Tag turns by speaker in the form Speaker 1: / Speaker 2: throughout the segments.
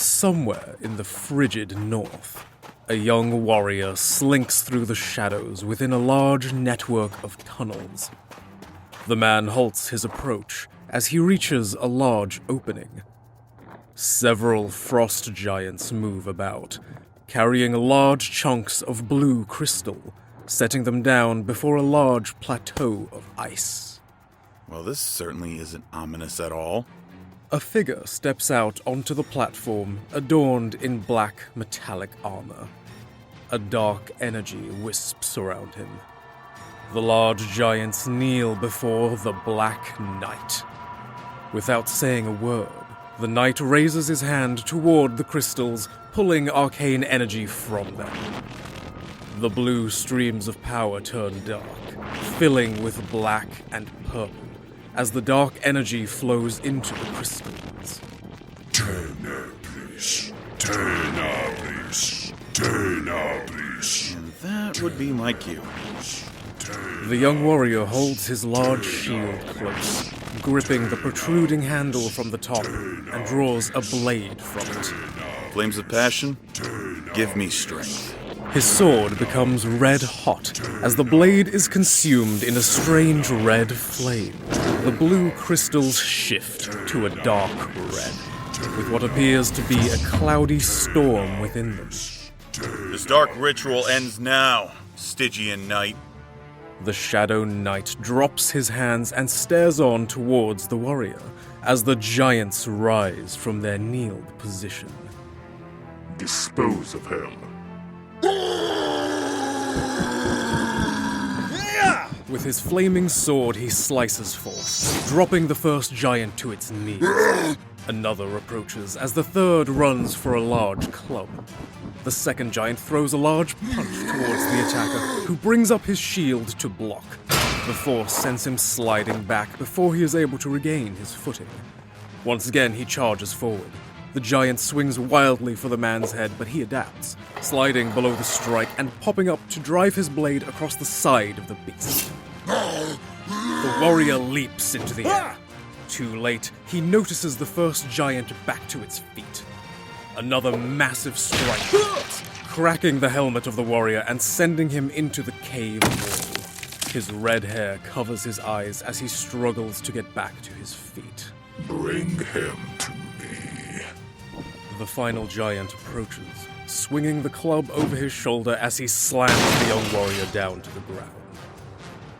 Speaker 1: Somewhere in the frigid north, a young warrior slinks through the shadows within a large network of tunnels. The man halts his approach as he reaches a large opening. Several frost giants move about, carrying large chunks of blue crystal, setting them down before a large plateau of ice.
Speaker 2: Well, this certainly isn't ominous at all.
Speaker 1: A figure steps out onto the platform, adorned in black metallic armor. A dark energy wisps around him. The large giants kneel before the Black Knight. Without saying a word, the knight raises his hand toward the crystals, pulling arcane energy from them. The blue streams of power turn dark, filling with black and purple, as the dark energy flows into the crystals.
Speaker 3: Turner, please. Turner, please. Turner, please.
Speaker 2: And that would be my cue.
Speaker 1: The young warrior holds his large shield close, gripping the protruding handle from the top, and draws a blade from it.
Speaker 2: Flames of passion, give me strength.
Speaker 1: His sword becomes red hot as the blade is consumed in a strange red flame. The blue crystals shift to a dark red, with what appears to be a cloudy storm within them.
Speaker 2: This dark ritual ends now, Stygian Knight.
Speaker 1: The Shadow Knight drops his hands and stares on towards the warrior as the giants rise from their kneeled position.
Speaker 3: Dispose of him.
Speaker 1: With his flaming sword, he slices forth, dropping the first giant to its knees. Another approaches as the third runs for a large club. The second giant throws a large punch towards the attacker, who brings up his shield to block. The force sends him sliding back before he is able to regain his footing. Once again, he charges forward. The giant swings wildly for the man's head, but he adapts, sliding below the strike and popping up to drive his blade across the side of the beast. The warrior leaps into the air. Too late, he notices the first giant back to its feet. Another massive strike hits, cracking the helmet of the warrior and sending him into the cave wall. His red hair covers his eyes as he struggles to get back to his feet.
Speaker 3: Bring him to me.
Speaker 1: The final giant approaches, swinging the club over his shoulder as he slams the young warrior down to the ground.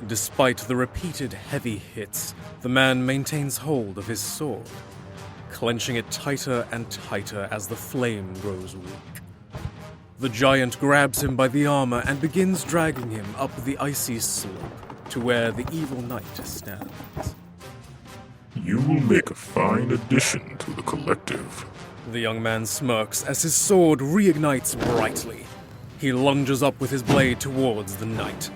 Speaker 1: Despite the repeated heavy hits, the man maintains hold of his sword, clenching it tighter and tighter as the flame grows weak. The giant grabs him by the armor and begins dragging him up the icy slope to where the evil knight stands.
Speaker 3: You will make a fine addition to the collective.
Speaker 1: The young man smirks as his sword reignites brightly. He lunges up with his blade towards the knight.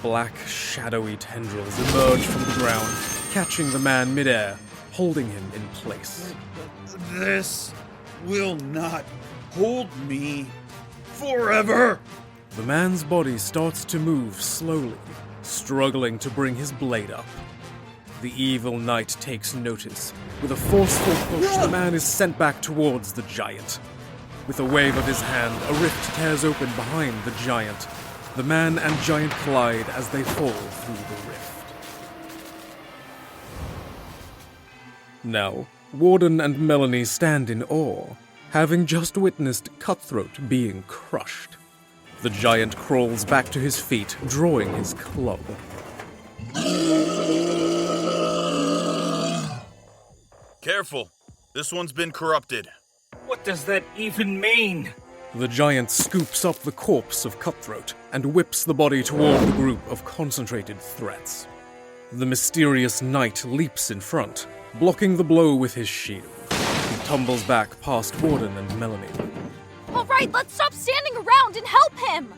Speaker 1: Black, shadowy tendrils emerge from the ground, catching the man midair, holding him in place.
Speaker 4: This will not hold me forever!
Speaker 1: The man's body starts to move slowly, struggling to bring his blade up. The evil knight takes notice. With a forceful push, the man is sent back towards the giant. With a wave of his hand, a rift tears open behind the giant. The man and giant collide as they fall through the rift. Now, Warden and Melanie stand in awe, having just witnessed Cutthroat being crushed. The giant crawls back to his feet, drawing his club.
Speaker 2: Careful, this one's been corrupted.
Speaker 5: What does that even mean?
Speaker 1: The giant scoops up the corpse of Cutthroat and whips the body toward the group of concentrated threats. The mysterious knight leaps in front, blocking the blow with his shield. He tumbles back past Warden and Melanie.
Speaker 6: All right, let's stop standing around and help him!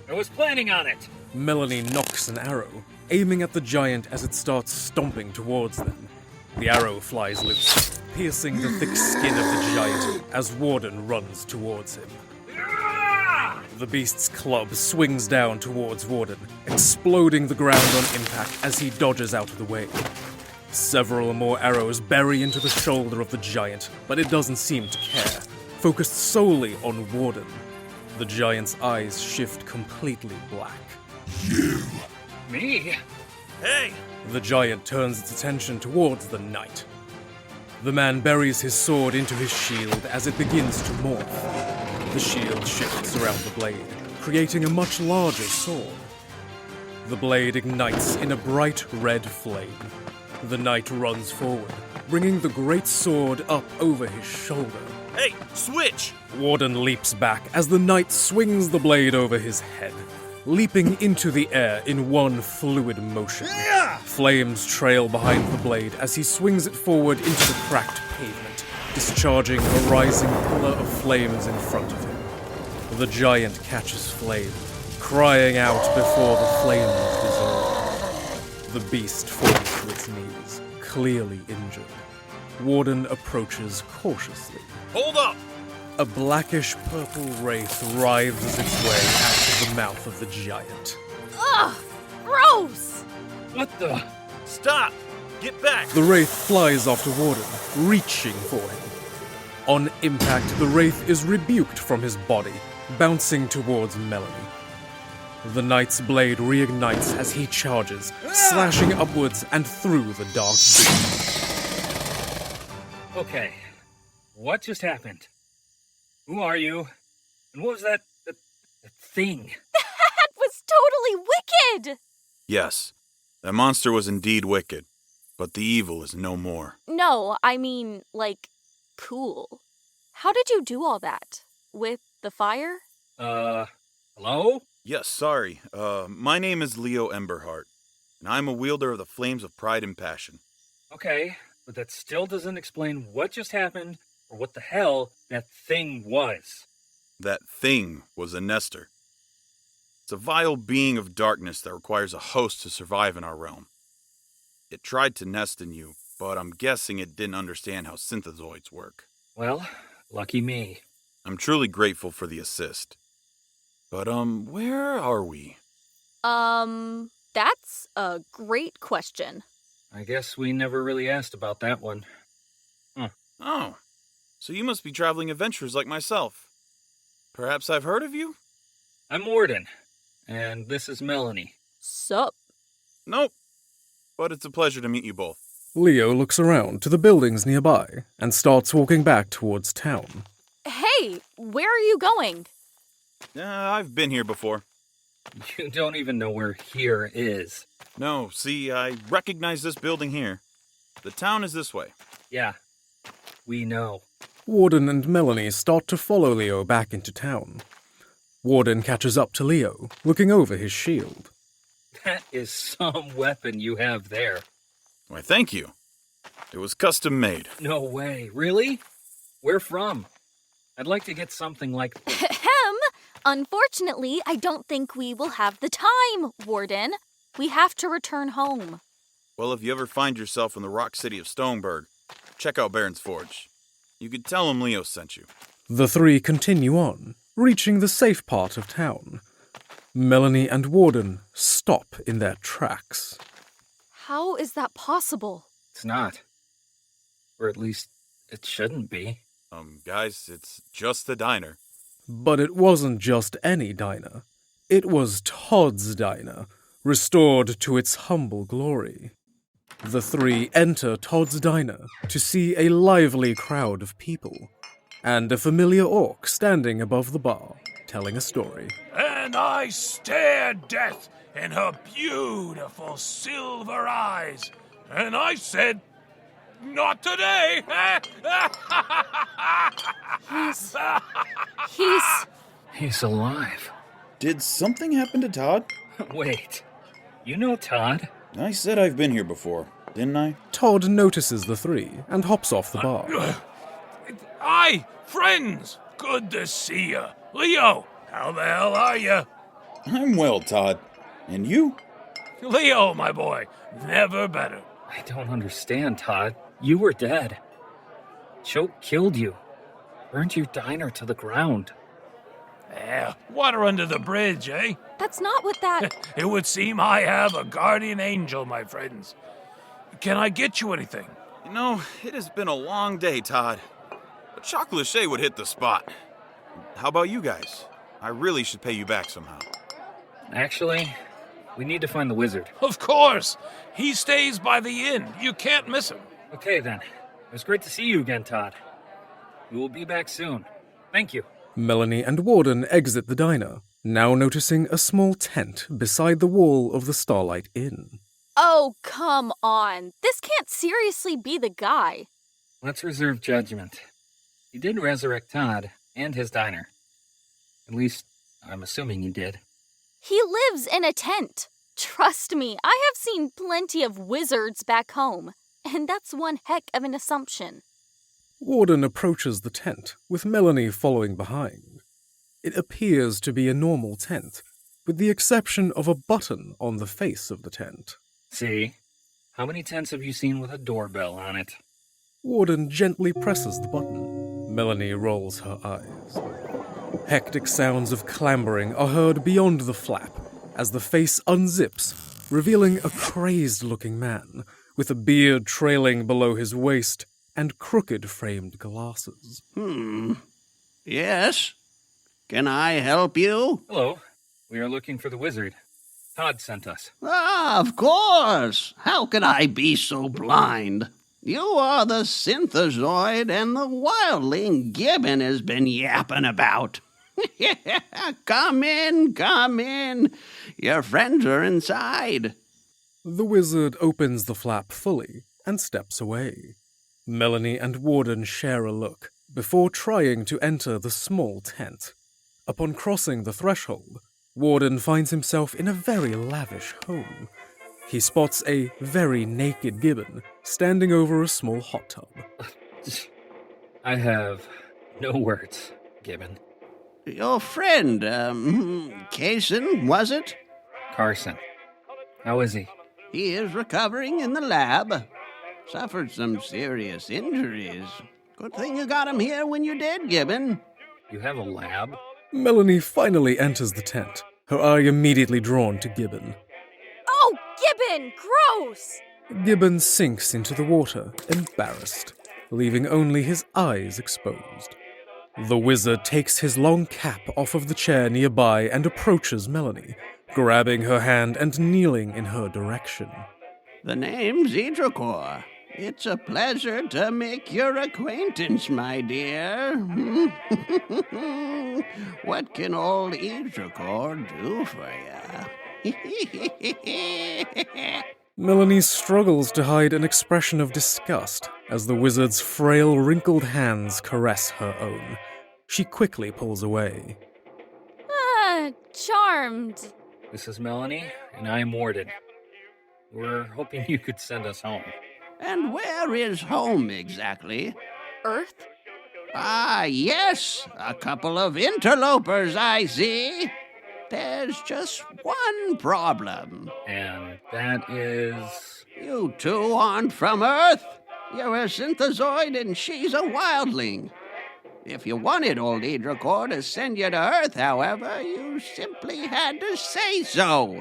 Speaker 5: I was planning on it.
Speaker 1: Melanie knocks an arrow, aiming at the giant as it starts stomping towards them. The arrow flies loose, piercing the thick skin of the giant as Warden runs towards him. The beast's club swings down towards Warden, exploding the ground on impact as he dodges out of the way. Several more arrows bury into the shoulder of the giant, but it doesn't seem to care. focused solely on Warden. The giant's eyes shift completely black.
Speaker 5: Me?
Speaker 2: Hey!
Speaker 1: The giant turns its attention towards the knight. The man buries his sword into his shield as it begins to morph. The shield shifts around the blade, creating a much larger sword. The blade ignites in a bright red flame. The knight runs forward, bringing the great sword up over his shoulder.
Speaker 2: Hey, switch!
Speaker 1: Warden leaps back as the knight swings the blade over his head, leaping into the air in one fluid motion. Flames trail behind the blade as he swings it forward into the cracked pavement, discharging a rising pillar of flames in front of him. The giant catches flame, crying out before the flames dissolve. The beast falls to its knees, clearly injured. Warden approaches cautiously.
Speaker 2: Hold up!
Speaker 1: A blackish-purple wraith writhes its way out of the mouth of the giant.
Speaker 6: Ugh! Gross!
Speaker 5: What the?
Speaker 2: Stop! Get back!
Speaker 1: The wraith flies after Warden, reaching for him. On impact, the wraith is rebuked from his body, bouncing towards Melanie. The knight's blade reignites as he charges, slashing upwards and through the dark beast.
Speaker 5: Okay. What just happened? Who are you? And what was that thing?
Speaker 6: That was totally wicked!
Speaker 2: Yes, that monster was indeed wicked, but the evil is no more.
Speaker 6: No, I mean, like, cool. How did you do all that? With the fire?
Speaker 5: Hello?
Speaker 2: Yes, sorry. My name is Leo Emberheart, and I'm a wielder of the flames of pride and passion.
Speaker 5: Okay, but that still doesn't explain what just happened or what the hell that thing was.
Speaker 2: That thing was a Nestor. It's a vile being of darkness that requires a host to survive in our realm. It tried to nest in you, but I'm guessing it didn't understand how synthezoids work.
Speaker 5: Well, lucky me.
Speaker 2: I'm truly grateful for the assist. But, where are we?
Speaker 6: That's a great question.
Speaker 5: I guess we never really asked about that one.
Speaker 2: Oh, so you must be traveling adventurers like myself. Perhaps I've heard of you?
Speaker 5: I'm Warden, and this is Melanie.
Speaker 6: Sup?
Speaker 2: Nope. But it's a pleasure to meet you both.
Speaker 1: Leo looks around to the buildings nearby and starts walking back towards town.
Speaker 6: Hey, where are you going?
Speaker 2: I've been here before.
Speaker 5: You don't even know where here is.
Speaker 2: No, see, I recognize this building here. The town is this way.
Speaker 5: Yeah, we know.
Speaker 1: Warden and Melanie start to follow Leo back into town. Warden catches up to Leo, looking over his shield.
Speaker 5: That is some weapon you have there.
Speaker 2: Why, thank you. It was custom made.
Speaker 5: No way. Really? Where from? I'd like to get something like...
Speaker 6: Unfortunately, I don't think we will have the time, Warden. We have to return home.
Speaker 2: Well, if you ever find yourself in the rock city of Stoneberg, check out Baron's Forge. You could tell him Leo sent you.
Speaker 1: The three continue on, reaching the safe part of town. Melanie and Warden stop in their tracks.
Speaker 6: How is that possible?
Speaker 5: It's not. Or at least, it shouldn't be.
Speaker 2: Guys, it's just a diner.
Speaker 1: But it wasn't just any diner. It was Todd's diner, restored to its humble glory. The three enter Todd's diner to see a lively crowd of people, and a familiar orc standing above the bar, telling a story.
Speaker 7: And I stared death in her beautiful silver eyes, and I said, "Not today!"
Speaker 5: He's alive.
Speaker 4: Did something happen to Todd?
Speaker 5: Wait, you know Todd?
Speaker 4: I said I've been here before, didn't I?
Speaker 1: Todd notices the three and hops off the bar.
Speaker 7: Aye, friends! Good to see ya. Leo, how the hell are ya?
Speaker 4: I'm well, Todd. And you?
Speaker 7: Leo, my boy, never better.
Speaker 5: I don't understand, Todd. You were dead. Choke killed you. Burned your diner to the ground.
Speaker 7: Water under the bridge, eh?
Speaker 6: That's not what that...
Speaker 7: It would seem I have a guardian angel, my friends. Can I get you anything?
Speaker 2: You know, it has been a long day, Todd. A chocolate shea would hit the spot. How about you guys? I really should pay you back somehow.
Speaker 5: Actually, we need to find the wizard.
Speaker 7: Of course! He stays by the inn. You can't miss him.
Speaker 5: Okay, then. It was great to see you again, Todd. We will be back soon. Thank you.
Speaker 1: Melanie and Warden exit the diner, now noticing a small tent beside the wall of the Starlight Inn.
Speaker 6: Oh, come on. This can't seriously be the guy.
Speaker 5: Let's reserve judgment. He did resurrect Todd and his diner. At least, I'm assuming he did.
Speaker 6: He lives in a tent. Trust me, I have seen plenty of wizards back home, and that's one heck of an assumption.
Speaker 1: Warden approaches the tent, with Melanie following behind. It appears to be a normal tent, with the exception of a button on the face of the tent.
Speaker 5: See? How many tents have you seen with a doorbell on it?
Speaker 1: Warden gently presses the button. Melanie rolls her eyes. Hectic sounds of clambering are heard beyond the flap as the face unzips, revealing a crazed-looking man with a beard trailing below his waist and crooked-framed glasses.
Speaker 8: Yes? Can I help you?
Speaker 5: Hello. We are looking for the wizard. Todd sent us.
Speaker 8: Ah, of course. How could I be so blind? You are the synthezoid and the wildling Gibbon has been yapping about. Come in, come in. Your friends are inside.
Speaker 1: The wizard opens the flap fully and steps away. Melanie and Warden share a look before trying to enter the small tent. Upon crossing the threshold, Warden finds himself in a very lavish home. He spots a very naked Gibbon standing over a small hot tub.
Speaker 5: I have no words, Gibbon.
Speaker 8: Your friend, Kaysen, was it?
Speaker 5: Carson. How is he?
Speaker 8: He is recovering in the lab. Suffered some serious injuries. Good thing you got him here when you did, Gibbon.
Speaker 5: You have a lab?
Speaker 1: Melanie finally enters the tent, her eye immediately drawn to Gibbon.
Speaker 6: Oh, Gibbon! Gross!
Speaker 1: Gibbon sinks into the water, embarrassed, leaving only his eyes exposed. The wizard takes his long cap off of the chair nearby and approaches Melanie, grabbing her hand and kneeling in her direction.
Speaker 8: The name's Idrakor. It's a pleasure to make your acquaintance, my dear. What can old Idrakor do for you?
Speaker 1: Melanie struggles to hide an expression of disgust as the wizard's frail, wrinkled hands caress her own. She quickly pulls away.
Speaker 6: Charmed.
Speaker 5: This is Melanie, and I am Warden. We're hoping you could send us home.
Speaker 8: And where is home exactly?
Speaker 6: Earth?
Speaker 8: Ah, yes, a couple of interlopers, I see. There's just one problem.
Speaker 5: And that is...
Speaker 8: You two aren't from Earth. You're a synthezoid and she's a wildling. If you wanted old Idrakor to send you to Earth, however, you simply had to say so.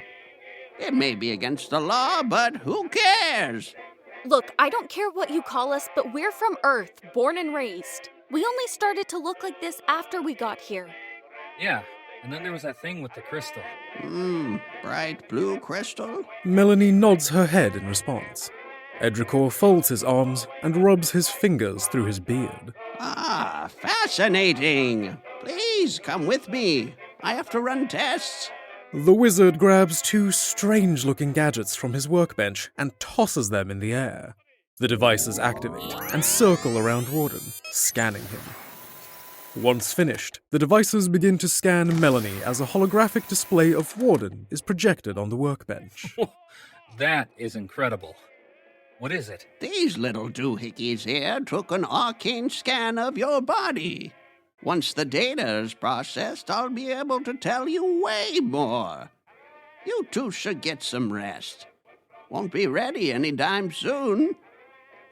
Speaker 8: It may be against the law, but who cares?
Speaker 6: Look, I don't care what you call us, but we're from Earth, born and raised. We only started to look like this after we got here.
Speaker 5: Yeah, and then there was that thing with the crystal.
Speaker 8: Bright blue crystal?
Speaker 1: Melanie nods her head in response. Idrakor folds his arms and rubs his fingers through his beard.
Speaker 8: Ah, fascinating. Please come with me. I have to run tests.
Speaker 1: The wizard grabs two strange-looking gadgets from his workbench and tosses them in the air. The devices activate and circle around Warden, scanning him. Once finished, the devices begin to scan Melanie as a holographic display of Warden is projected on the workbench.
Speaker 5: That is incredible. What is it?
Speaker 8: These little doohickeys here took an arcane scan of your body. Once the data is processed, I'll be able to tell you way more. You two should get some rest. Won't be ready anytime soon.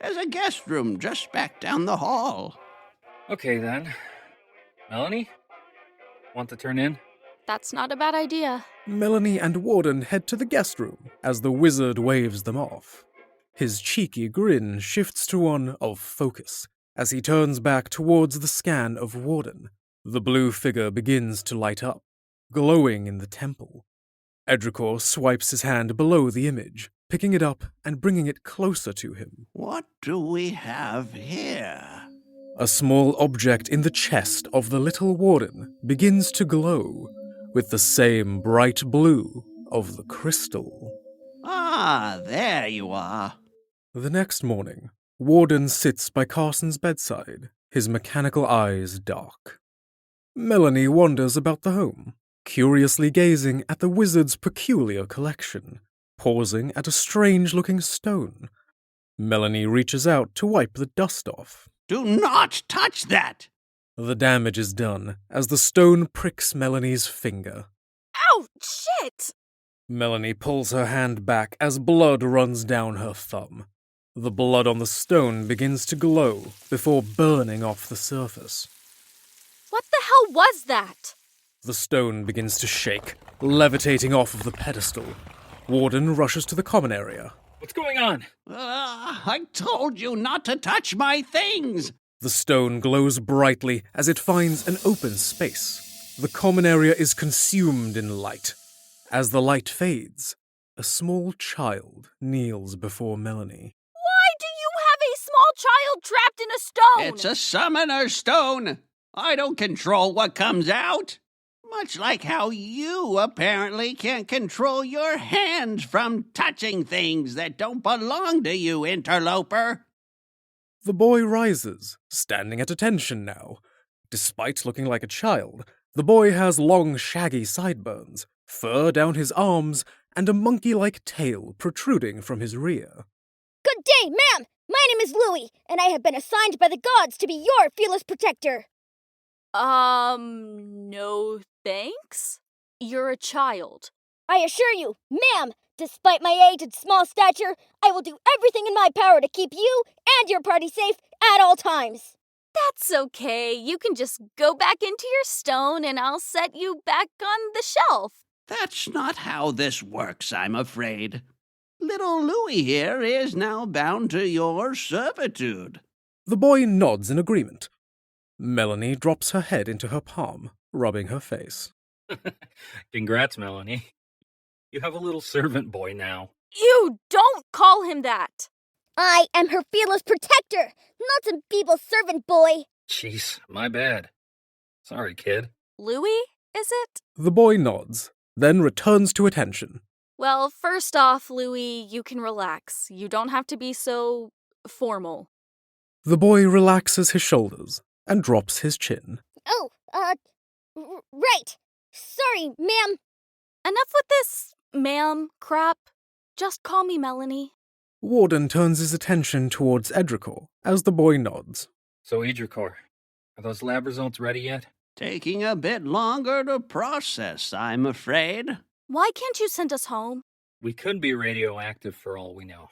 Speaker 8: There's a guest room just back down the hall.
Speaker 5: Okay, then. Melanie? Want to turn in?
Speaker 6: That's not a bad idea.
Speaker 1: Melanie and Warden head to the guest room as the wizard waves them off. His cheeky grin shifts to one of focus As he turns back towards the scan of Warden, the blue figure begins to light up, glowing in the temple. Edricor swipes his hand below the image, picking it up and bringing it closer to him.
Speaker 8: What do we have here?
Speaker 1: A small object in the chest of the little Warden begins to glow with the same bright blue of the crystal.
Speaker 8: Ah, there you are.
Speaker 1: The next morning, Warden sits by Carson's bedside, his mechanical eyes dark. Melanie wanders about the home, curiously gazing at the wizard's peculiar collection, pausing at a strange-looking stone. Melanie reaches out to wipe the dust off.
Speaker 8: Do not touch that!
Speaker 1: The damage is done as the stone pricks Melanie's finger.
Speaker 6: Ow! Shit!
Speaker 1: Melanie pulls her hand back as blood runs down her thumb. The blood on the stone begins to glow before burning off the surface.
Speaker 6: What the hell was that?
Speaker 1: The stone begins to shake, levitating off of the pedestal. Warden rushes to the common area.
Speaker 5: What's going on?
Speaker 8: I told you not to touch my things!
Speaker 1: The stone glows brightly as it finds an open space. The common area is consumed in light. As the light fades, a small child kneels before Melanie.
Speaker 6: Why do you have a small child trapped in a stone?
Speaker 8: It's a summoner stone! I don't control what comes out! Much like how you apparently can't control your hands from touching things that don't belong to you, interloper!
Speaker 1: The boy rises, standing at attention now. Despite looking like a child, the boy has long, shaggy sideburns, fur down his arms, and a monkey-like tail protruding from his rear.
Speaker 9: Good day, ma'am! My name is Louis, and I have been assigned by the gods to be your fearless protector.
Speaker 6: No thanks? You're a child.
Speaker 9: I assure you, ma'am, despite my age and small stature, I will do everything in my power to keep you and your party safe at all times.
Speaker 6: That's okay. You can just go back into your stone and I'll set you back on the shelf.
Speaker 8: That's not how this works, I'm afraid. Little Louis here is now bound to your servitude.
Speaker 1: The boy nods in agreement. Melanie drops her head into her palm, rubbing her face.
Speaker 5: Congrats, Melanie. You have a little servant boy now.
Speaker 6: You don't call him that.
Speaker 9: I am her fearless protector, not some feeble servant boy.
Speaker 5: Jeez, my bad. Sorry, kid.
Speaker 6: Louis, is it?
Speaker 1: The boy nods, then returns to attention.
Speaker 6: Well, first off, Louis, you can relax. You don't have to be so formal.
Speaker 1: The boy relaxes his shoulders and drops his chin.
Speaker 9: Oh, right. Sorry, ma'am.
Speaker 6: Enough with this, ma'am, crap. Just call me Melanie.
Speaker 1: Warden turns his attention towards Edricor as the boy nods.
Speaker 5: So, Idricor, are those lab results ready yet?
Speaker 8: Taking a bit longer to process, I'm afraid.
Speaker 6: Why can't you send us home?
Speaker 5: We could be radioactive for all we know.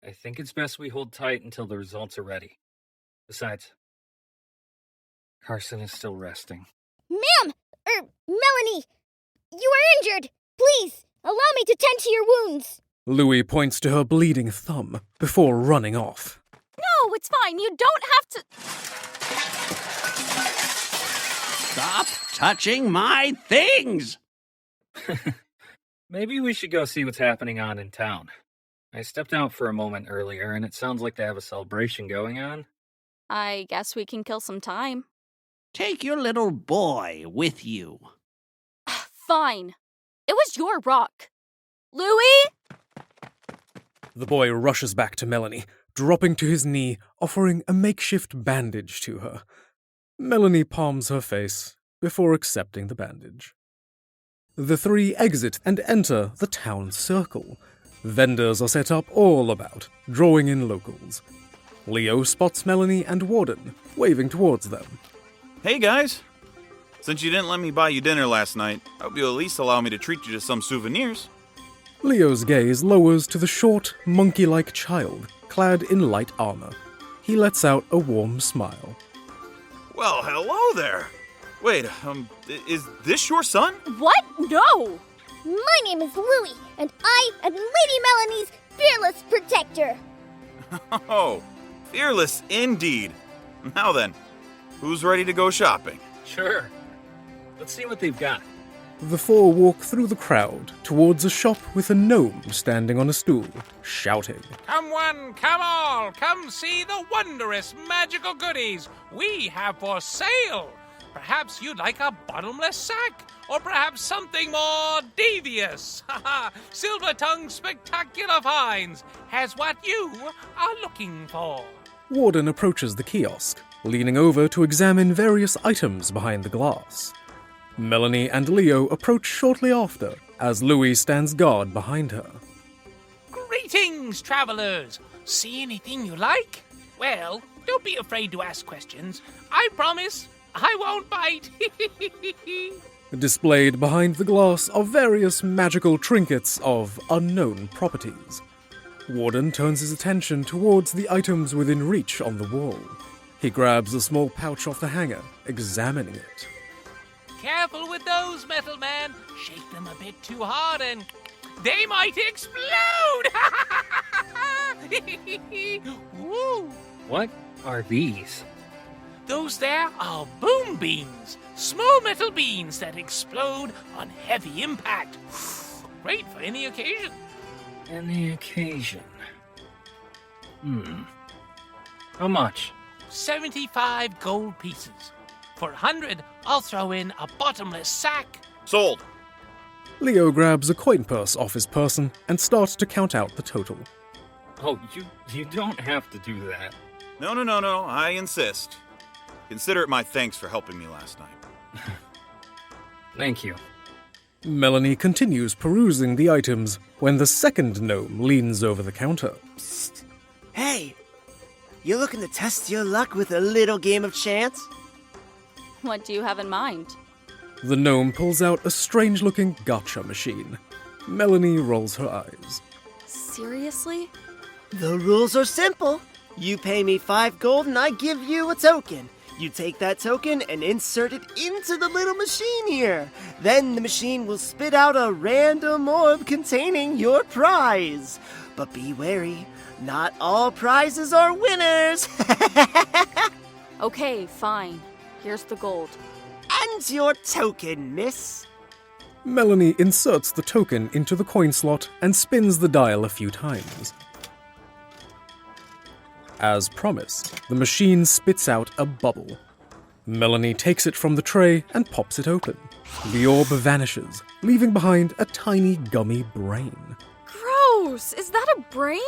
Speaker 5: I think it's best we hold tight until the results are ready. Besides, Carson is still resting.
Speaker 9: Ma'am! Melanie! You are injured! Please, allow me to tend to your wounds!
Speaker 1: Louis points to her bleeding thumb before running off.
Speaker 6: No, it's fine. You don't have to...
Speaker 8: Stop touching my things!
Speaker 5: Maybe we should go see what's happening on in town. I stepped out for a moment earlier, and it sounds like they have a celebration going on.
Speaker 6: I guess we can kill some time.
Speaker 8: Take your little boy with you.
Speaker 6: Fine. It was your rock. Louis?
Speaker 1: The boy rushes back to Melanie, dropping to his knee, offering a makeshift bandage to her. Melanie palms her face before accepting the bandage. The three exit and enter the town circle. Vendors are set up all about, drawing in locals. Leo spots Melanie and Warden, waving towards them.
Speaker 2: Hey guys! Since you didn't let me buy you dinner last night, I hope you'll at least allow me to treat you to some souvenirs.
Speaker 1: Leo's gaze lowers to the short, monkey-like child, clad in light armor. He lets out a warm smile.
Speaker 2: Well, hello there! Wait, is this your son?
Speaker 6: What? No!
Speaker 9: My name is Louis, and I am Lady Melanie's fearless protector.
Speaker 2: Oh, Peerless indeed. Now then, who's ready to go shopping?
Speaker 5: Sure. Let's see what they've got.
Speaker 1: The four walk through the crowd towards a shop with a gnome standing on a stool, shouting.
Speaker 7: Come one, come all, come see the wondrous magical goodies we have for sale. Perhaps you'd like a bottomless sack, or perhaps something more devious. Silver-tongued spectacular finds has what you are looking for.
Speaker 1: Warden approaches the kiosk, leaning over to examine various items behind the glass. Melanie and Leo approach shortly after, as Louis stands guard behind her.
Speaker 7: Greetings, travelers. See anything you like? Well, don't be afraid to ask questions. I promise I won't bite.
Speaker 1: Displayed behind the glass are various magical trinkets of unknown properties. Warden turns his attention towards the items within reach on the wall. He grabs a small pouch off the hanger, examining it.
Speaker 7: Careful with those, metal man. Shake them a bit too hard and they might explode. Woo.
Speaker 5: What are these?
Speaker 7: Those there are boom beans. Small metal beans that explode on heavy impact. Great for any occasion.
Speaker 5: Any occasion. How much?
Speaker 7: 75 gold pieces. For 100, I'll throw in a bottomless sack.
Speaker 2: Sold.
Speaker 1: Leo grabs a coin purse off his person and starts to count out the total.
Speaker 5: Oh, you don't have to do that.
Speaker 2: No, I insist. Consider it my thanks for helping me last night.
Speaker 5: Thank you.
Speaker 1: Melanie continues perusing the items when the second gnome leans over the counter.
Speaker 10: Psst. Hey, you looking to test your luck with a little game of chance?
Speaker 6: What do you have in mind?
Speaker 1: The gnome pulls out a strange-looking gacha machine. Melanie rolls her eyes.
Speaker 6: Seriously?
Speaker 10: The rules are simple. You pay me 5 gold and I give you a token. You take that token and insert it into the little machine here. Then the machine will spit out a random orb containing your prize. But be wary, not all prizes are winners.
Speaker 6: Okay, fine. Here's the gold.
Speaker 10: And your token, miss.
Speaker 1: Melanie inserts the token into the coin slot and spins the dial a few times. As promised, the machine spits out a bubble. Melanie takes it from the tray and pops it open. The orb vanishes, leaving behind a tiny gummy brain.
Speaker 6: Gross! Is that a brain?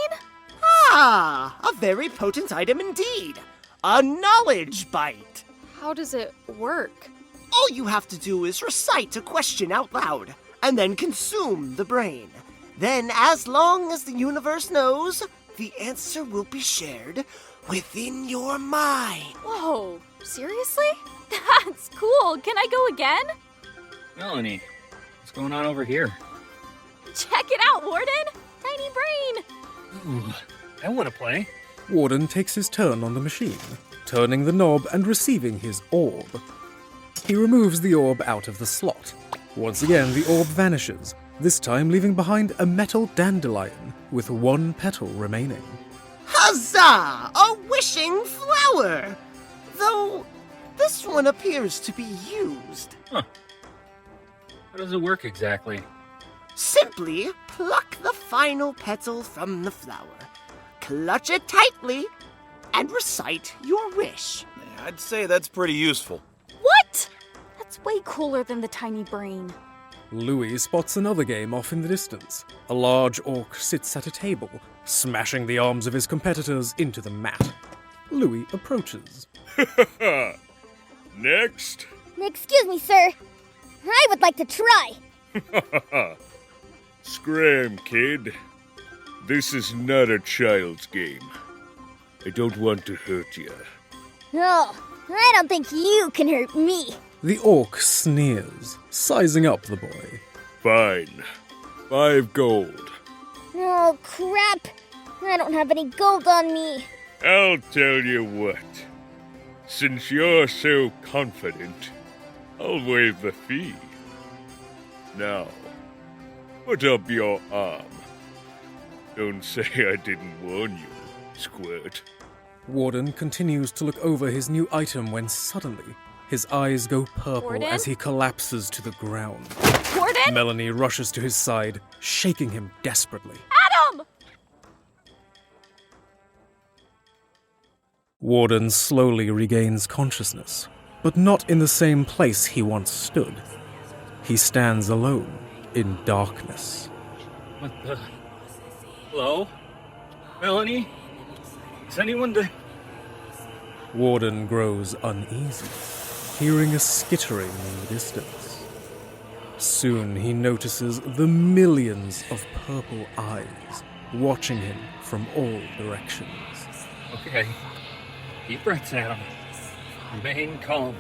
Speaker 10: Ah, a very potent item indeed. A knowledge bite.
Speaker 6: How does it work?
Speaker 10: All you have to do is recite a question out loud, and then consume the brain. Then, as long as the universe knows, the answer will be shared within your mind.
Speaker 6: Whoa, seriously? That's cool. Can I go again?
Speaker 5: Melanie, what's going on over here?
Speaker 6: Check it out, Warden! Tiny brain!
Speaker 5: Ooh, I want to play.
Speaker 1: Warden takes his turn on the machine, turning the knob and receiving his orb. He removes the orb out of the slot. Once again, the orb vanishes, this time leaving behind a metal dandelion with 1 petal remaining.
Speaker 10: Huzzah! A wishing flower! Though, this one appears to be used.
Speaker 5: Huh. How does it work exactly?
Speaker 10: Simply pluck the final petal from the flower, clutch it tightly, and recite your wish.
Speaker 2: I'd say that's pretty useful.
Speaker 6: What? That's way cooler than the tiny brain.
Speaker 1: Louis spots another game off in the distance. A large orc sits at a table, smashing the arms of his competitors into the mat. Louis approaches.
Speaker 3: Next.
Speaker 9: Excuse me, sir. I would like to try.
Speaker 3: Scram, kid. This is not a child's game. I don't want to hurt you.
Speaker 9: Oh, I don't think you can hurt me.
Speaker 1: The orc sneers, sizing up the boy.
Speaker 3: Fine. 5 gold.
Speaker 9: Oh, crap. I don't have any gold on me.
Speaker 3: I'll tell you what. Since you're so confident, I'll waive the fee. Now, put up your arm. Don't say I didn't warn you, Squirt.
Speaker 1: Warden continues to look over his new item when suddenly, his eyes go purple
Speaker 6: Warden?
Speaker 1: as he collapses to the ground.
Speaker 6: Warden?
Speaker 1: Melanie rushes to his side, shaking him desperately.
Speaker 6: Adam!
Speaker 1: Warden slowly regains consciousness, but not in the same place he once stood. He stands alone in darkness.
Speaker 5: What the? Hello? Melanie? Is anyone there?
Speaker 1: Warden grows uneasy, hearing a skittering in the distance. Soon he notices the millions of purple eyes watching him from all directions.
Speaker 5: Okay. Deep breath down. Remain calm.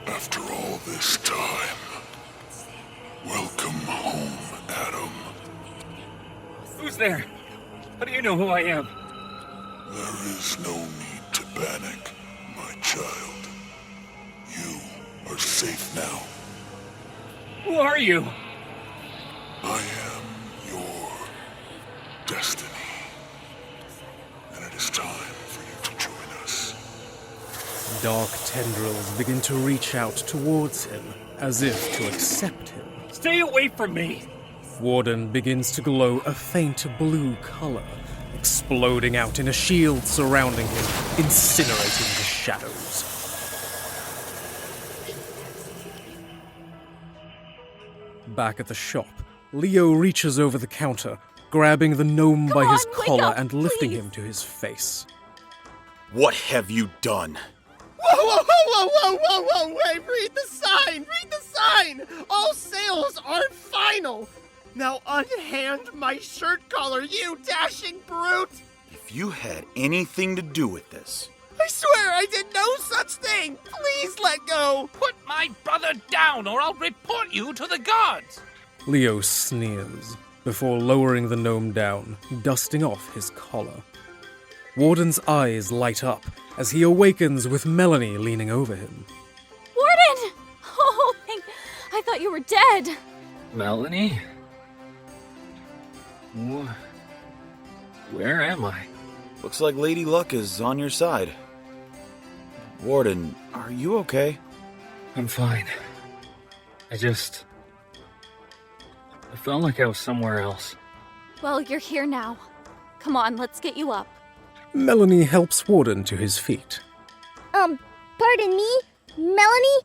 Speaker 11: After all this time, welcome home, Adam.
Speaker 5: Who's there? How do you know who I am?
Speaker 11: There is no need to panic, my child. You are safe now.
Speaker 5: Who are you?
Speaker 11: I am your destiny. And it is time for you to join us.
Speaker 1: Dark tendrils begin to reach out towards him, as if to accept him.
Speaker 5: Stay away from me!
Speaker 1: Warden begins to glow a faint blue color, exploding out in a shield surrounding him, incinerating the shadows. Back at the shop, Leo reaches over the counter, grabbing the gnome by his
Speaker 6: wake
Speaker 1: collar
Speaker 6: up,
Speaker 1: and lifting
Speaker 6: please.
Speaker 1: him to his face.
Speaker 2: What have you done?
Speaker 10: Whoa, whoa, whoa, whoa, whoa, whoa, wait, read the sign, read the sign! All sales are final! Now unhand my shirt collar, you dashing brute!
Speaker 2: If you had anything to do with this,
Speaker 10: I swear I did no such thing! Please let go!
Speaker 7: Put my brother down or I'll report you to the guards.
Speaker 1: Leo sneers, before lowering the gnome down, dusting off his collar. Warden's eyes light up as he awakens with Melanie leaning over him.
Speaker 6: Warden! Oh, I thought you were dead.
Speaker 5: Melanie? Where am I?
Speaker 2: looks like Lady Luck is on your side. Warden, are you okay?
Speaker 5: I'm fine. I felt like I was somewhere else.
Speaker 6: Well, you're here now. Come on, let's get you up.
Speaker 1: Melanie helps Warden to his feet.
Speaker 9: Pardon me? Melanie?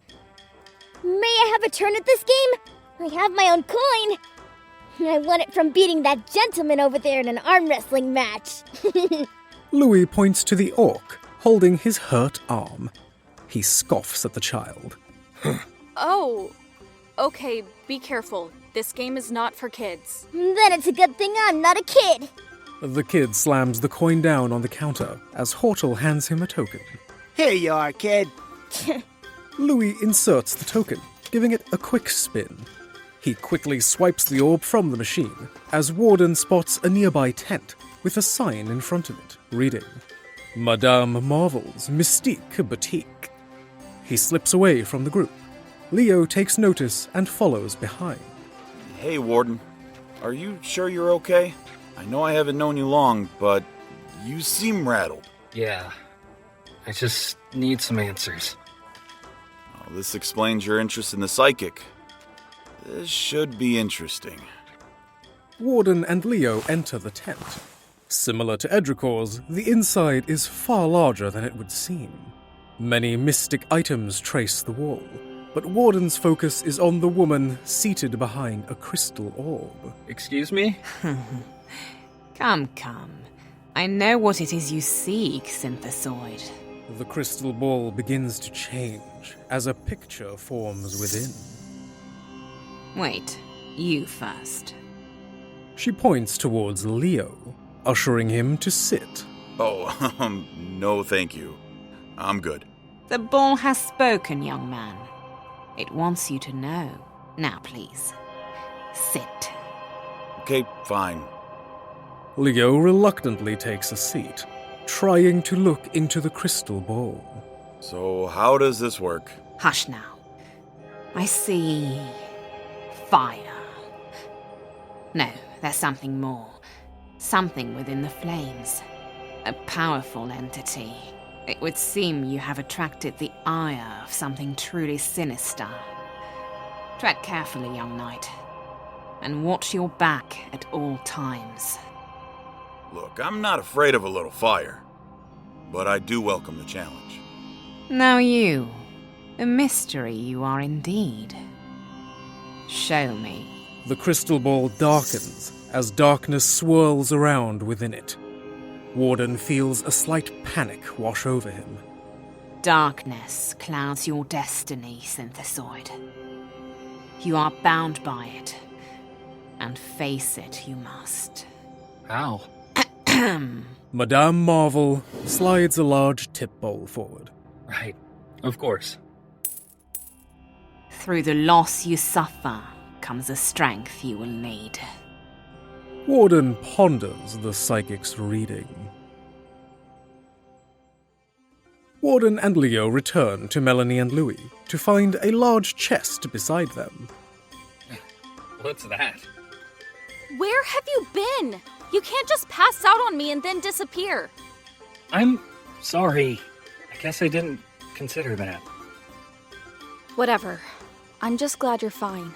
Speaker 9: May I have a turn at this game? I have my own coin. I won it from beating that gentleman over there in an arm wrestling match.
Speaker 1: Louis points to the orc, holding his hurt arm. He scoffs at the child.
Speaker 6: Oh, okay, be careful. This game is not for kids.
Speaker 9: Then it's a good thing I'm not a kid.
Speaker 1: The kid slams the coin down on the counter as Hortel hands him a token.
Speaker 10: Here you are, kid.
Speaker 1: Louis inserts the token, giving it a quick spin. He quickly swipes the orb from the machine as Warden spots a nearby tent with a sign in front of it, reading, Madame Marvel's Mystique Boutique. He slips away from the group. Leo takes notice and follows behind.
Speaker 2: Hey, Warden. Are you sure you're okay? I know I haven't known you long, but you seem rattled.
Speaker 5: Yeah. I just need some answers.
Speaker 2: Oh, this explains your interest in the psychic. This should be interesting.
Speaker 1: Warden and Leo enter the tent. Similar to Edricor's, the inside is far larger than it would seem. Many mystic items trace the wall, but Warden's focus is on the woman seated behind a crystal orb.
Speaker 5: Excuse me?
Speaker 12: Come. I know what it is you seek, Synthesoid.
Speaker 1: The crystal ball begins to change as a picture forms within.
Speaker 12: Wait, you first.
Speaker 1: She points towards Leo, ushering him to sit.
Speaker 2: Oh, no thank you. I'm good.
Speaker 12: The ball has spoken, young man. It wants you to know. Now, please, sit.
Speaker 2: Okay, fine.
Speaker 1: Leo reluctantly takes a seat, trying to look into the crystal ball.
Speaker 2: So how does this work?
Speaker 12: Hush now. I see fire. No, there's something more. Something within the flames. A powerful entity. It would seem you have attracted the ire of something truly sinister. Tread carefully, young knight, and watch your back at all times.
Speaker 2: Look, I'm not afraid of a little fire, but I do welcome the challenge.
Speaker 12: Now you, a mystery you are indeed. Show me.
Speaker 1: The crystal ball darkens as darkness swirls around within it. Warden feels a slight panic wash over him.
Speaker 12: Darkness clouds your destiny, Synthesoid. You are bound by it, and face it you must.
Speaker 5: How?
Speaker 1: Madame Marvel slides a large tip bowl forward.
Speaker 5: Right. Of course.
Speaker 12: Through the loss you suffer comes the strength you will need.
Speaker 1: Warden ponders the psychic's reading. Warden and Leo return to Melanie and Louis to find a large chest beside them.
Speaker 5: What's that?
Speaker 6: Where have you been? You can't just pass out on me and then disappear.
Speaker 5: I'm sorry. I guess I didn't consider that.
Speaker 6: Whatever. I'm just glad you're fine.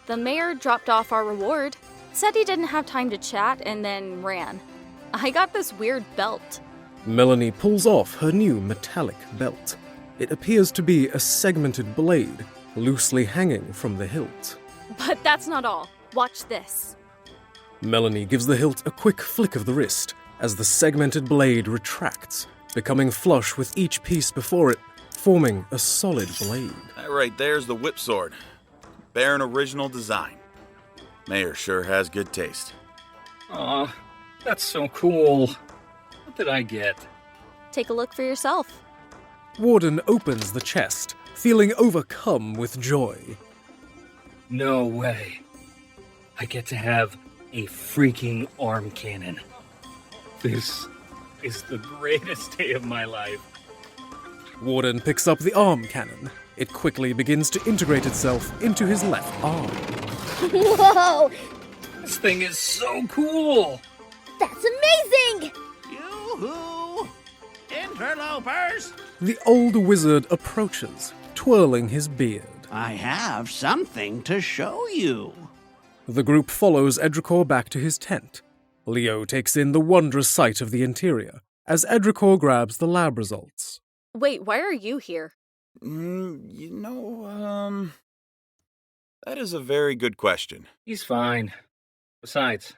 Speaker 6: The mayor dropped off our reward, said he didn't have time to chat, and then ran. I got this weird belt.
Speaker 1: Melanie pulls off her new metallic belt. It appears to be a segmented blade, loosely hanging from the hilt.
Speaker 6: But that's not all. Watch this.
Speaker 1: Melanie gives the hilt a quick flick of the wrist as the segmented blade retracts, becoming flush with each piece before it, forming a solid blade.
Speaker 2: That right there's the whip sword. Bare and original design. Mayor sure has good taste.
Speaker 5: Aw, that's so cool. What did I get?
Speaker 6: Take a look for yourself.
Speaker 1: Warden opens the chest, feeling overcome with joy.
Speaker 5: No way. I get to have a freaking arm cannon. This is the greatest day of my life.
Speaker 1: Warden picks up the arm cannon. It quickly begins to integrate itself into his left arm.
Speaker 9: Whoa!
Speaker 5: This thing is so cool!
Speaker 9: That's amazing!
Speaker 8: Yoo-hoo! Interlopers!
Speaker 1: The old wizard approaches, twirling his beard.
Speaker 8: I have something to show you.
Speaker 1: The group follows Edricor back to his tent. Leo takes in the wondrous sight of the interior as Edricor grabs the lab results.
Speaker 6: Wait, why are you here?
Speaker 2: That is a very good question.
Speaker 5: He's fine. Besides,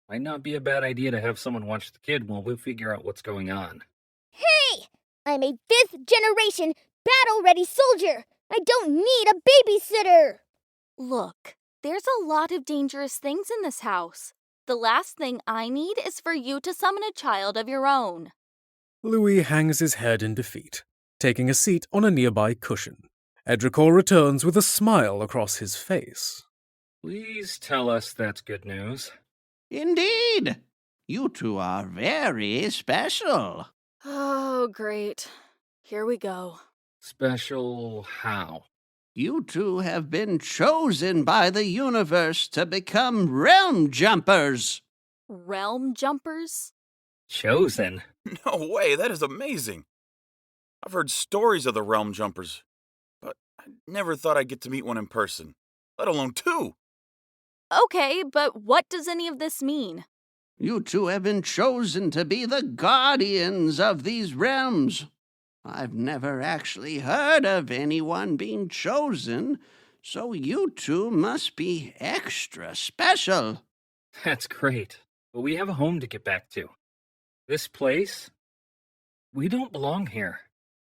Speaker 5: might not be a bad idea to have someone watch the kid while we figure out what's going on.
Speaker 9: Hey! I'm a 5th generation battle-ready soldier! I don't need a babysitter!
Speaker 6: Look, there's a lot of dangerous things in this house. The last thing I need is for you to summon a child of your own.
Speaker 1: Louis hangs his head in defeat, taking a seat on a nearby cushion. Edricor returns with a smile across his face.
Speaker 5: Please tell us that's good news.
Speaker 8: Indeed. You two are very special.
Speaker 6: Oh, great. Here we go.
Speaker 5: Special how?
Speaker 8: You two have been chosen by the universe to become realm jumpers.
Speaker 6: Realm jumpers?
Speaker 5: Chosen?
Speaker 2: No way, that is amazing. I've heard stories of the realm jumpers, but I never thought I'd get to meet one in person, let alone two.
Speaker 6: Okay, but what does any of this mean?
Speaker 8: You two have been chosen to be the guardians of these realms. I've never actually heard of anyone being chosen, so you two must be extra special.
Speaker 5: That's great, but we have a home to get back to. This place? We don't belong here.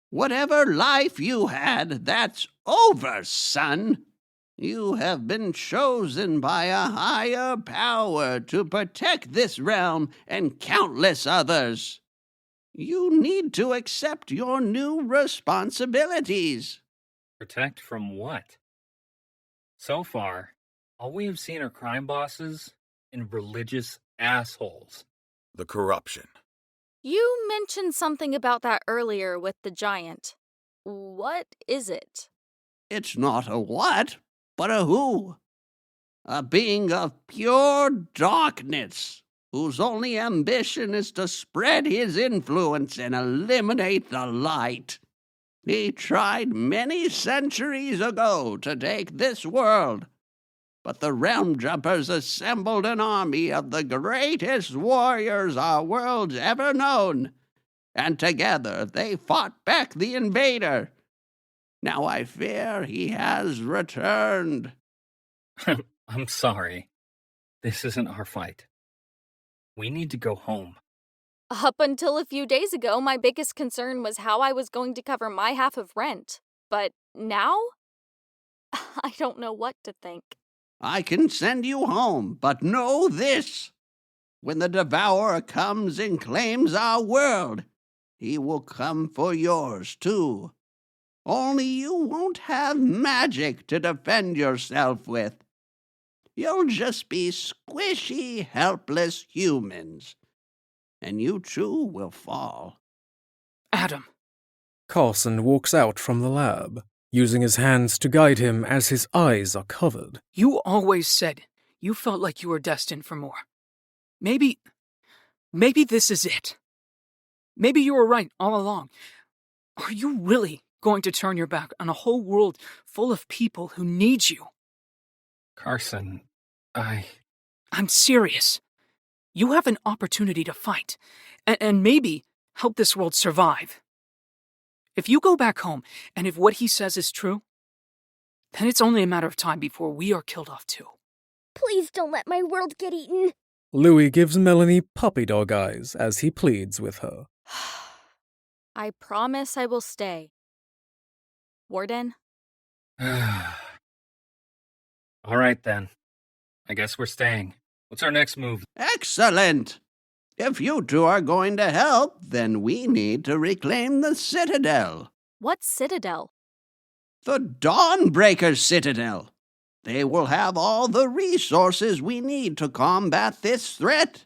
Speaker 8: Whatever life you had, that's over, son. You have been chosen by a higher power to protect this realm and countless others. You need to accept your new responsibilities.
Speaker 5: Protect from what? So far, all we have seen are crime bosses and religious assholes.
Speaker 2: The corruption.
Speaker 6: You mentioned something about that earlier with the giant. What is it?
Speaker 8: It's not a what, but a who. A being of pure darkness. whose only ambition is to spread his influence and eliminate the light. He tried many centuries ago to take this world, but the Realm Jumpers assembled an army of the greatest warriors our world's ever known, and together they fought back the invader. Now I fear he has returned.
Speaker 5: I'm sorry. This isn't our fight. We need to go home.
Speaker 6: Up until a few days ago, my biggest concern was how I was going to cover my half of rent. But now? I don't know what to think.
Speaker 8: I can send you home, but know this. When the Devourer comes and claims our world, he will come for yours, too. Only you won't have magic to defend yourself with. You'll just be squishy, helpless humans. And you too will fall.
Speaker 13: Adam.
Speaker 1: Carson walks out from the lab, using his hands to guide him as his eyes are covered.
Speaker 13: You always said you felt like you were destined for more. Maybe this is it. Maybe you were right all along. Are you really going to turn your back on a whole world full of people who need you?
Speaker 5: Carson,
Speaker 13: I'm serious. You have an opportunity to fight, and maybe help this world survive. If you go back home, and if what he says is true, then it's only a matter of time before we are killed off too.
Speaker 9: Please don't let my world get eaten.
Speaker 1: Louis gives Melanie puppy dog eyes as he pleads with her.
Speaker 6: I promise I will stay. Warden?
Speaker 5: All right, then. I guess we're staying. What's our next move?
Speaker 8: Excellent! If you two are going to help, then we need to reclaim the Citadel.
Speaker 6: What Citadel?
Speaker 8: The Dawnbreaker Citadel. They will have all the resources we need to combat this threat.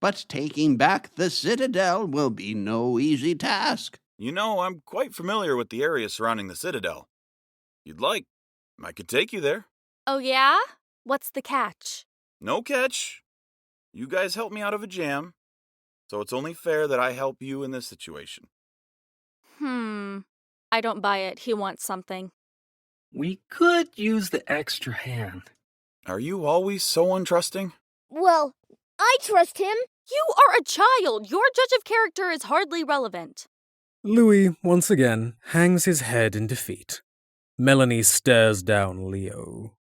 Speaker 8: But taking back the Citadel will be no easy task.
Speaker 2: You know, I'm quite familiar with the area surrounding the Citadel. If you'd like, I could take you there.
Speaker 6: Oh yeah? What's the catch?
Speaker 2: No catch. You guys helped me out of a jam, so it's only fair that I help you in this situation.
Speaker 6: I don't buy it. He wants something.
Speaker 5: We could use the extra hand.
Speaker 2: Are you always so untrusting?
Speaker 9: Well, I trust him.
Speaker 6: You are a child. Your judge of character is hardly relevant.
Speaker 1: Louis, once again, hangs his head in defeat. Melanie stares down Leo.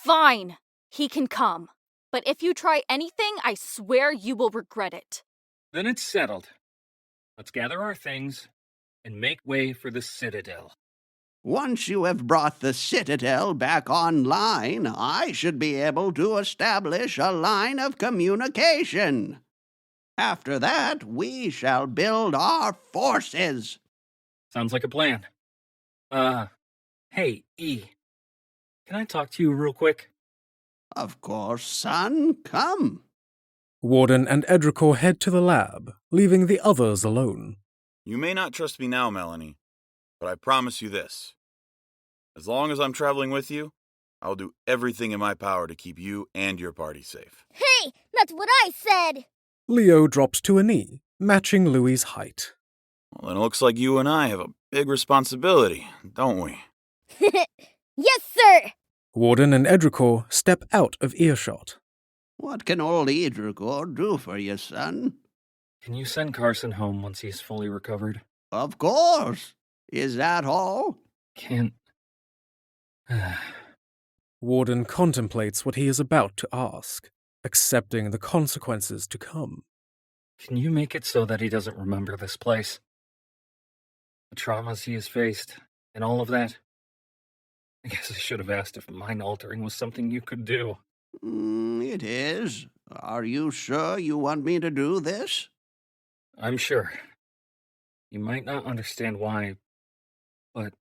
Speaker 6: Fine. He can come. But if you try anything, I swear you will regret it.
Speaker 5: Then it's settled. Let's gather our things and make way for the Citadel.
Speaker 8: Once you have brought the Citadel back online, I should be able to establish a line of communication. After that, we shall build our forces.
Speaker 5: Sounds like a plan. Hey, E. Can I talk to you real quick?
Speaker 8: Of course, son. Come.
Speaker 1: Warden and Edricor head to the lab, leaving the others alone.
Speaker 2: You may not trust me now, Melanie, but I promise you this. As long as I'm traveling with you, I'll do everything in my power to keep you and your party safe.
Speaker 9: Hey, that's what I said.
Speaker 1: Leo drops to a knee, matching Louis's height.
Speaker 2: Well, then it looks like you and I have a big responsibility, don't we?
Speaker 9: Yes, sir.
Speaker 1: Warden and Edricor step out of earshot.
Speaker 8: What can old Edricor do for you, son?
Speaker 5: Can you send Carson home once he's fully recovered?
Speaker 8: Of course. Is that all?
Speaker 5: Can't...
Speaker 1: Warden contemplates what he is about to ask, accepting the consequences to come.
Speaker 5: Can you make it so that he doesn't remember this place? The traumas he has faced, and all of that? I guess I should have asked if mind altering was something you could do.
Speaker 8: It is. Are you sure you want me to do this?
Speaker 5: I'm sure. You might not understand why, but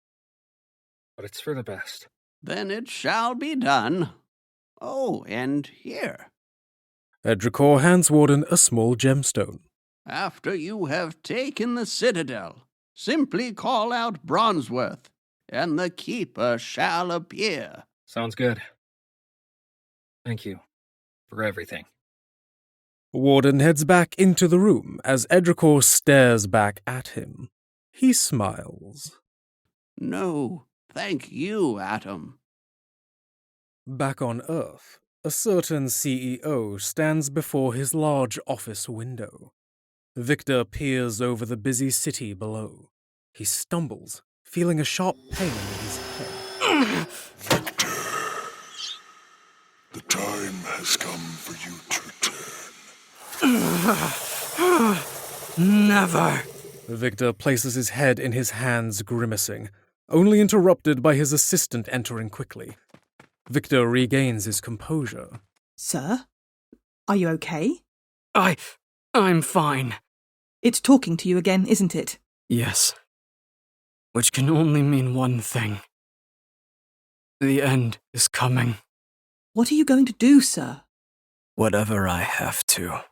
Speaker 5: it's for the best.
Speaker 8: Then it shall be done. Oh, and here.
Speaker 1: Edricor hands Warden a small gemstone.
Speaker 8: After you have taken the Citadel, simply call out Bronzeworth, and the Keeper shall appear.
Speaker 5: Sounds good. Thank you for everything.
Speaker 1: Warden heads back into the room as Edricor stares back at him. He smiles.
Speaker 8: No, thank you, Atom.
Speaker 1: Back on Earth, a certain CEO stands before his large office window. Victor peers over the busy city below. He stumbles, feeling a sharp pain in his head.
Speaker 11: Victor, the time has come for you to return.
Speaker 14: Never.
Speaker 1: Victor places his head in his hands, grimacing, only interrupted by his assistant entering quickly. Victor regains his composure.
Speaker 14: Sir? Are you okay?
Speaker 13: I'm fine.
Speaker 14: It's talking to you again, isn't it?
Speaker 13: Yes. Which can only mean one thing. The end is coming.
Speaker 14: What are you going to do, sir?
Speaker 13: Whatever I have to.